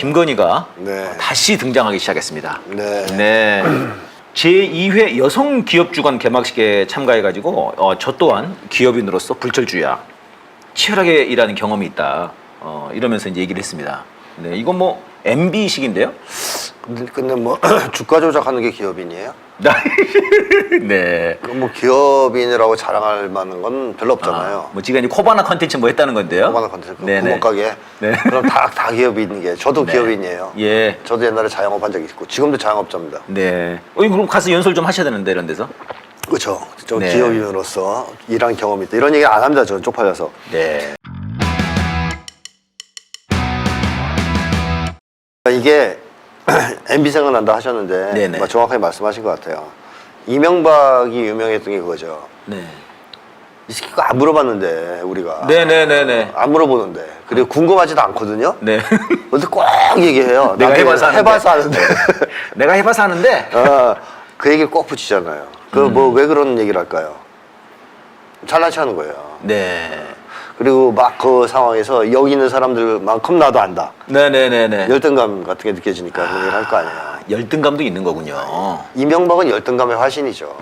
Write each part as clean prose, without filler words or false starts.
김건희가 네. 다시 등장하기 시작했습니다. 네. 네. 제2회 여성 기업 주간 개막식에 참가해가지고 저 또한 기업인으로서 불철주야 치열하게 일하는 경험이 있다. 이러면서 이제 얘기를 했습니다. 네, 이건 뭐 MB식인데요. 근데 뭐 주가 조작하는 게 기업인이에요? 네. 그럼 뭐 기업인이라고 자랑할 만한 건 별로 없잖아요. 뭐 지금 이제 코바나 컨텐츠 뭐 했다는 건데요. 코바나 컨텐츠 네네. 구멍가게. 네. 그럼 다 기업인이게. 저도 네. 기업인이에요. 예. 저도 옛날에 자영업 한 적이 있고 지금도 자영업자입니다. 네. 그럼 가서 연설 좀 하셔야 되는데 이런 데서. 그렇죠. 저 네. 기업인으로서 일한 경험이 있다. 이런 얘기 안 합니다. 저는 쪽팔려서. 네. 이게 MB 생각난다 하셨는데 네네. 뭐 정확하게 말씀하신 것 같아요. 이명박이 유명했던 게 그거죠. 네. 이 새끼가 안 물어봤는데 우리가 네네네네. 안 물어보는데 그리고 궁금하지도 않거든요. 네. 근데 꼭 얘기해요. 내가 나도 해봐서 하는데. 내가 해봐서 하는데. 그 얘기를 꼭 붙이잖아요. 그 뭐 왜 그런 얘기를 할까요? 잘나치 하는 거예요. 네. 그리고 막 그 상황에서 여기 있는 사람들만큼 나도 안다. 네네네네. 열등감 같은 게 느껴지니까 그런 얘기를 할 거 아니에요. 열등감도 있는 거군요. 이명박은 열등감의 화신이죠.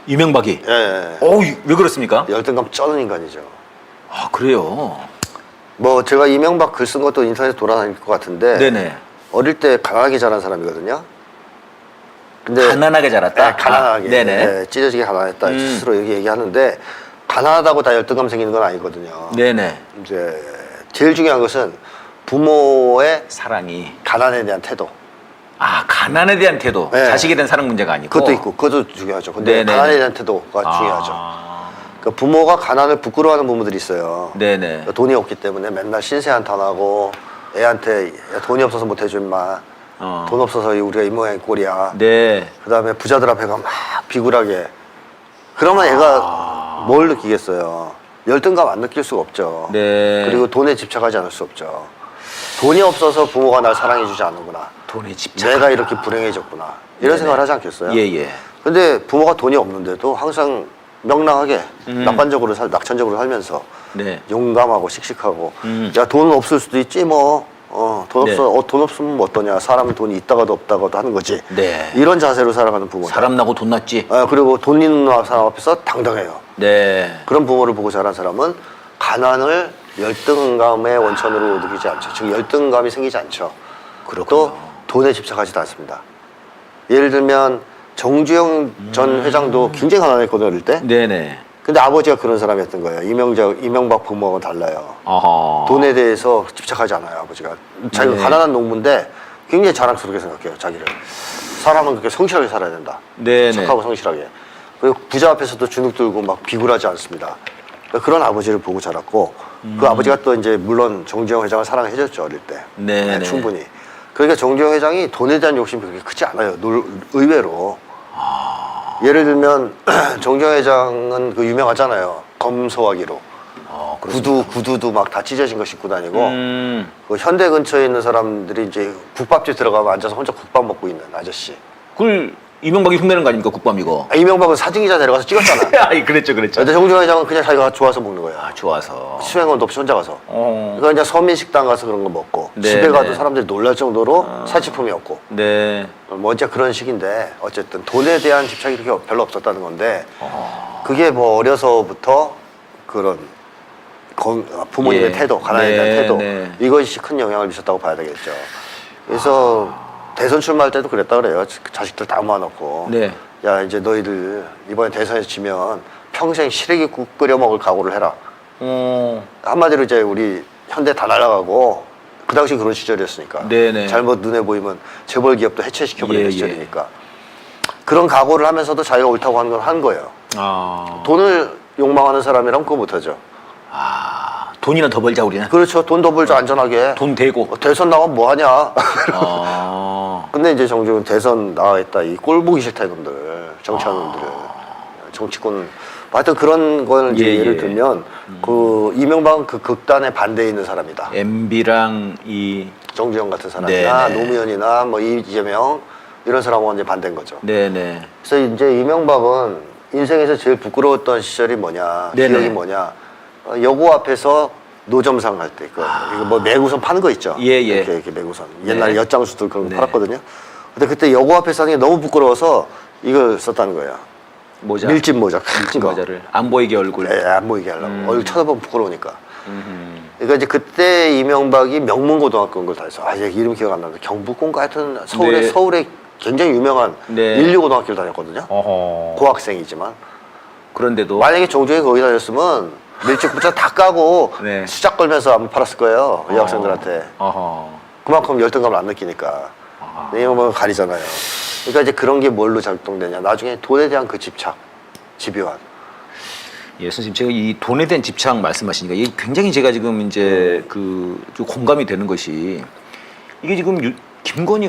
이명박이. 예. 왜 그렇습니까? 열등감 쩌는 인간이죠. 아, 그래요. 뭐 제가 이명박 글 쓴 것도 인터넷에 돌아다닐 것 같은데 네네. 어릴 때 가난하게 자란 사람이거든요. 근데 가난하게 자랐다. 네, 가난하게. 네네. 네, 찢어지게 가난했다. 스스로 이렇게 얘기하는데 가난하다고 다 열등감 생기는 건 아니거든요. 네네. 이제 제일 중요한 것은 부모의 사랑이. 가난에 대한 태도. 아, 가난에 대한 태도. 네. 자식에 대한 사랑 문제가 아니고. 그것도 있고, 그것도 중요하죠. 근데 네네네. 가난에 대한 태도가 중요하죠. 그러니까 부모가 가난을 부끄러워하는 부모들이 있어요. 네네. 그러니까 돈이 없기 때문에 맨날 신세 한탄하고 애한테 야, 돈이 없어서 못해줘 임마. 돈 없어서 우리가 이 모양의 꼴이야. 네. 그 다음에 부자들 앞에 가면 막 비굴하게. 그러면 애가 뭘 느끼겠어요. 열등감 안 느낄 수가 없죠. 네. 그리고 돈에 집착하지 않을 수 없죠. 돈이 없어서 부모가 날 사랑해주지 않는구나. 돈에 집착. 내가 이렇게 불행해졌구나. 이런 네네. 생각을 하지 않겠어요? 예예. 근데 부모가 돈이 없는데도 항상 명랑하게 낙천적으로 살면서 네. 용감하고 씩씩하고 야 돈은 없을 수도 있지 뭐 돈 네. 없어 돈 없으면 뭐 어떠냐 사람은 돈이 있다가도 없다가도 하는 거지 네. 이런 자세로 살아가는 부모 사람 나고 돈 났지. 그리고 돈 있는 사람 앞에서 당당해요. 네. 그런 부모를 보고 자란 사람은 가난을 열등감의 원천으로 느끼지 않죠. 즉 열등감이 생기지 않죠. 그렇군요. 또 돈에 집착하지도 않습니다. 예를 들면 정주영 전 회장도 굉장히 가난했거든요 어릴 때. 네네. 근데 아버지가 그런 사람이었던 거예요. 이명박 부모하고는 달라요. 아하. 돈에 대해서 집착하지 않아요 아버지가. 자기가 네. 가난한 농부인데 굉장히 자랑스럽게 생각해요 자기를. 사람은 그렇게 성실하게 살아야 된다. 네네. 착하고 성실하게. 그리고 부자 앞에서도 주눅 들고 막 비굴하지 않습니다. 그러니까 그런 아버지를 보고 자랐고 그 아버지가 또 이제 물론 정주영 회장을 사랑해줬죠 어릴 때. 네네. 네, 충분히. 그러니까 정주영 회장이 돈에 대한 욕심이 그렇게 크지 않아요. 의외로. 예를 들면 정주영 회장은 그 유명하잖아요. 검소하기로. 구두도 막 다 찢어진 거 신고 다니고 그 현대 근처에 있는 사람들이 이제 국밥집 들어가면 앉아서 혼자 국밥 먹고 있는 아저씨. 그걸 이명박이 흉내는 거 아닙니까 국밥 이거? 이명박은 사진기자 데려가서 찍었잖아. 아이 그랬죠. 근데 정주영 회장은 그냥 자기가 좋아서 먹는 거야. 아 좋아서. 수행원도 없이 혼자 가서. 그러니까 이제 서민식당 가서 그런 거 먹고 네, 집에 가도 네. 사람들이 놀랄 정도로 살찌품이 없고. 네. 뭐 어째 그런 식인데 어쨌든 돈에 대한 집착이 그렇게 별로 없었다는 건데 그게 뭐 어려서부터 그런 부모님의 예. 태도, 가난에 대한 네, 태도 네. 이것이 큰 영향을 미쳤다고 봐야 되겠죠. 그래서 대선 출마할 때도 그랬다 그래요. 자식들 다 모아놓고 네. 야 이제 너희들 이번에 대선에서 지면 평생 시래기국 끓여 먹을 각오를 해라. 한마디로 이제 우리 현대 다 날아가고 그 당시 그런 시절이었으니까 네네. 잘못 눈에 보이면 재벌 기업도 해체시켜버리는 예, 시절이니까 그런 각오를 하면서도 자기가 옳다고 하는 건 한 거예요. 돈을 욕망하는 사람이랑 그거 못하죠. 돈이나 더 벌자 우리는. 그렇죠. 돈 더 벌자 안전하게. 돈 대고. 대선 나가면 뭐 하냐. 근데 이제 정주영 대선 나가겠다. 이 꼴 보기 싫다 이놈들. 정치하는 놈들은. 정치권. 하여튼 그런 거는 이제 예, 예를 예. 들면 그 이명박은 그 극단에 반대에 있는 사람이다. MB랑 이 정주영 같은 사람이나 네네. 노무현이나 뭐 이재명 이런 사람하고 완전 반대인 거죠. 네네. 그래서 이제 이명박은 인생에서 제일 부끄러웠던 시절이 뭐냐, 네네. 기억이 뭐냐. 여고 앞에서 노점상 할 때 이거 뭐 매구선 파는 거 있죠. 예, 예. 이렇게 매구선. 옛날에 네. 엿장수들 그런 거 네. 팔았거든요. 근데 그때 여고 앞에 사는 게 너무 부끄러워서 이걸 썼다는 거예요. 모자. 밀짚 모자 큰 밀짚 거. 모자를 안 보이게 얼굴. 네, 안 보이게 하려고. 얼굴 쳐다보면 부끄러우니까. 음흠. 그러니까 이제 그때 이명박이 명문고등학교 온 걸 다 했어. 아, 이제 이름 기억 안 나는데 경북고인가 하여튼 네. 서울에 굉장히 유명한 네. 인류고등학교를 다녔거든요. 어허. 고학생이지만. 그런데도 만약에 정종이 거기 다녔으면 밀짚 모자 다 까고 네. 수작 걸면서 아마 팔았을 거예요. 이 학생들한테. 어허. 그만큼 열등감을 안 느끼니까. 이명박은 가리잖아요. 그러니까 이제 그런 게 뭘로 작동되냐. 나중에 돈에 대한 그 집착, 집요한. 예, 선생님 제가 이 돈에 대한 집착 말씀하시니까 이게 굉장히 제가 지금 이제 좀 공감이 되는 것이 이게 지금 김건희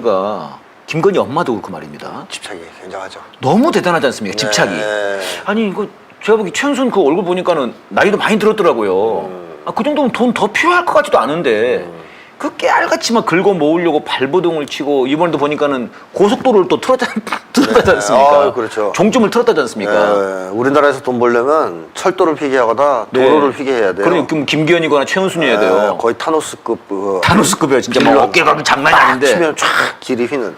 엄마도 그렇고 말입니다. 집착이 굉장하죠. 너무 대단하지 않습니까? 집착이. 네. 아니 이거 제가 보기 최은순 그 얼굴 보니까는 나이도 많이 들었더라고요. 아, 그 정도면 돈 더 필요할 것 같지도 않은데 그 깨알같이 막 긁어 모으려고 발버둥을 치고 이번에도 보니까는 고속도로를 또 틀었다지 않습니까? 아, 그렇죠. 종점을 틀었다지 않습니까? 네, 우리나라에서 돈 벌려면 철도를 피게하거나 도로를 피게해야 돼요. 그러니까 그럼 김기현이거나 최은순이어야 돼요. 거의 타노스급. 타노스급이야 진짜 막 길로 어깨가 장난이 아닌데. 치면 쫙 길이 휘는.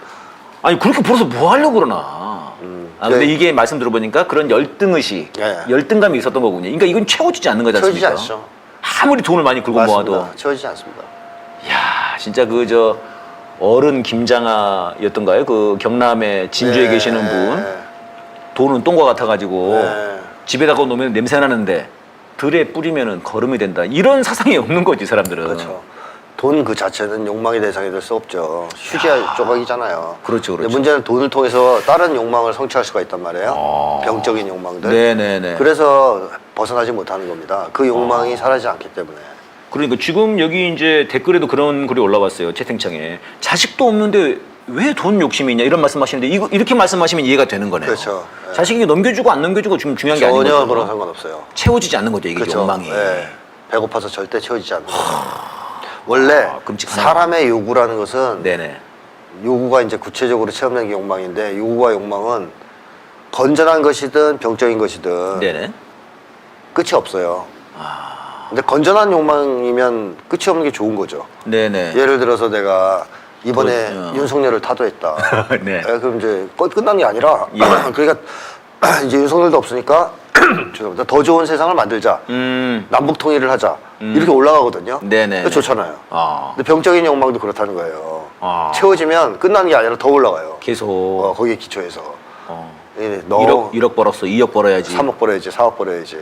아니 그렇게 벌어서 뭐 하려고 그러나. 아 근데 네. 이게 말씀 들어보니까 그런 열등의식, 예. 열등감이 있었던 거군요. 그러니까 이건 채워지지 않는 거지 채워지지 않습니까? 않죠. 아무리 돈을 많이 긁어 모아도. 맞습니다. 채워지지 않습니다. 야 진짜 어른 김장하였던가요? 그 경남에 진주에 네. 계시는 분 돈은 똥과 같아가지고 네. 집에다가 놓으면 냄새 나는데 들에 뿌리면은 거름이 된다. 이런 사상이 없는 거지 사람들은. 그렇죠. 돈 그 자체는 욕망의 대상이 될 수 없죠. 휴지 조각이잖아요. 그렇죠, 근데 그렇죠. 문제는 돈을 통해서 다른 욕망을 성취할 수가 있단 말이에요. 병적인 욕망들. 네네네. 그래서 벗어나지 못하는 겁니다. 그 욕망이 사라지지 않기 때문에. 그러니까 지금 여기 이제 댓글에도 그런 글이 올라왔어요. 채팅창에. 자식도 없는데 왜 돈 욕심이 있냐 이런 말씀하시는데 이렇게 말씀하시면 이해가 되는 거네요. 그렇죠. 예. 자식이 넘겨주고 안 넘겨주고 지금 중요한 게 아닌 거죠. 전혀 그런 상관없어요. 채워지지 않는 거죠. 이게 그렇죠. 욕망이. 예. 배고파서 절대 채워지지 않는 거예요. 원래 끔찍하네요. 사람의 요구라는 것은 네네. 요구가 이제 구체적으로 체험된 게 욕망인데 요구와 욕망은 건전한 것이든 병적인 것이든 네네. 끝이 없어요. 근데 건전한 욕망이면 끝이 없는 게 좋은 거죠. 네네. 예를 들어서 내가 이번에 그, 윤석열을 타도했다. 네. 그럼 이제 끝난 게 아니라 예. 그러니까 이제 윤석열도 없으니까 죄송합니다. 더 좋은 세상을 만들자. 남북 통일을 하자. 이렇게 올라가거든요. 네네. 그거 좋잖아요. 아. 근데 병적인 욕망도 그렇다는 거예요. 아. 채워지면 끝나는 게 아니라 더 올라가요. 계속 거기에 기초해서. 어. 너 1억 벌었어. 2억 벌어야지. 3억 벌어야지, 4억 벌어야지.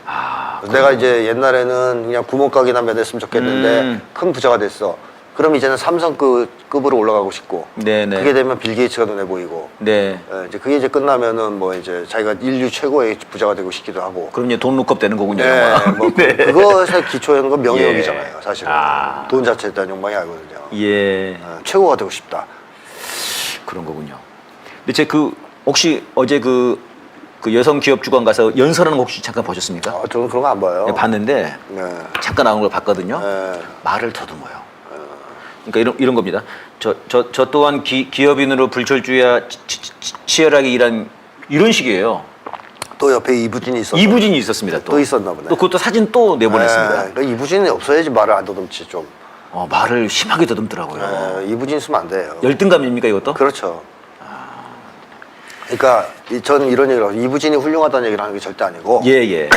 아, 내가 이제 옛날에는 그냥 구멍가게나 몇 했으면 좋겠는데 큰 부자가 됐어. 그럼 이제는 삼성급으로 올라가고 싶고. 네네. 그게 되면 빌 게이츠가 눈에 보이고. 네. 이제 그게 이제 끝나면은 뭐 이제 자기가 인류 최고의 부자가 되고 싶기도 하고. 그럼 이제 돈 룩업 되는 거군요. 네, 영화. 뭐 네. 그것에 기초하는 건 명예욕이잖아요, 예. 사실은. 아. 돈 자체에 대한 욕망이 아니거든요. 예. 최고가 되고 싶다. 그런 거군요. 근데 제 혹시 어제 그 여성 기업 주관 가서 연설하는 거 혹시 잠깐 보셨습니까? 저는 그런 거 안 봐요. 네, 봤는데 네. 잠깐 나온 걸 봤거든요. 네. 말을 더듬어요. 그러니까 이런 겁니다. 저 또한 기업인으로 불철주야 치열하게 일한 이런 식이에요. 또 옆에 이부진이 있었나? 이부진이 있었습니다. 또 있었나 보네. 또 그것도 사진 또 내보냈습니다. 그러니까 이부진이 없어야지 말을 안 더듬지 좀. 말을 심하게 더듬더라고요. 이부진 있으면 안 돼요. 열등감입니까 이것도? 그렇죠. 그러니까 저는 이런 얘기를 하고 이부진이 훌륭하다는 얘기를 하는 게 절대 아니고 예.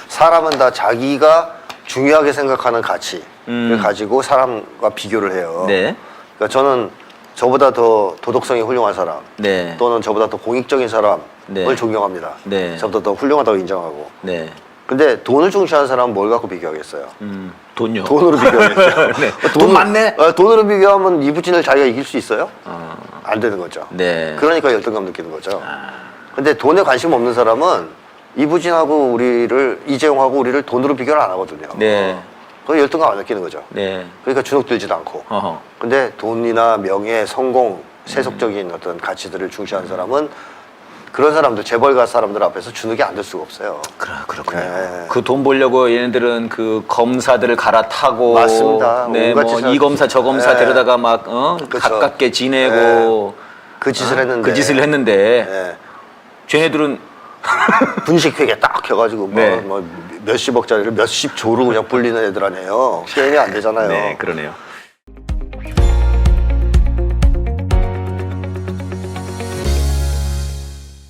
사람은 다 자기가 중요하게 생각하는 가치를 가지고 사람과 비교를 해요. 네. 그러니까 저는 저보다 더 도덕성이 훌륭한 사람 네. 또는 저보다 더 공익적인 사람을 네. 존경합니다. 네. 저보다 더 훌륭하다고 인정하고. 네. 근데 돈을 중시하는 사람은 뭘 갖고 비교하겠어요? 돈요. 돈으로 비교하겠죠. 네. 돈 많네. 돈으로 비교하면 이부진을 자기가 이길 수 있어요? 안 되는 거죠. 네. 그러니까 열등감 느끼는 거죠. 근데 돈에 관심 없는 사람은 이부진하고 이재용하고 우리를 돈으로 비교를 안 하거든요. 네. 그 열등감 안 느끼는 거죠. 네. 그러니까 주눅 들지도 않고. 어허. 근데 돈이나 명예, 성공, 세속적인 어떤 가치들을 중시하는 사람은 그런 사람들, 재벌가 사람들 앞에서 주눅이 안 들 수가 없어요. 그렇군요. 네. 그 돈 벌려고 얘네들은 그 검사들을 갈아타고 맞습니다. 네, 온갖 뭐 짓을 이 검사 저 검사 네. 데려다가 막 그쵸. 가깝게 지내고 그 짓을 했는데. 그 짓을 했는데 네. 쟤네들은 분식회계 딱 켜가지고 네. 뭐 몇십억짜리를 몇십 조로 그냥 불리는 애들 아니에요. 게임이 안 되잖아요. 네, 그러네요.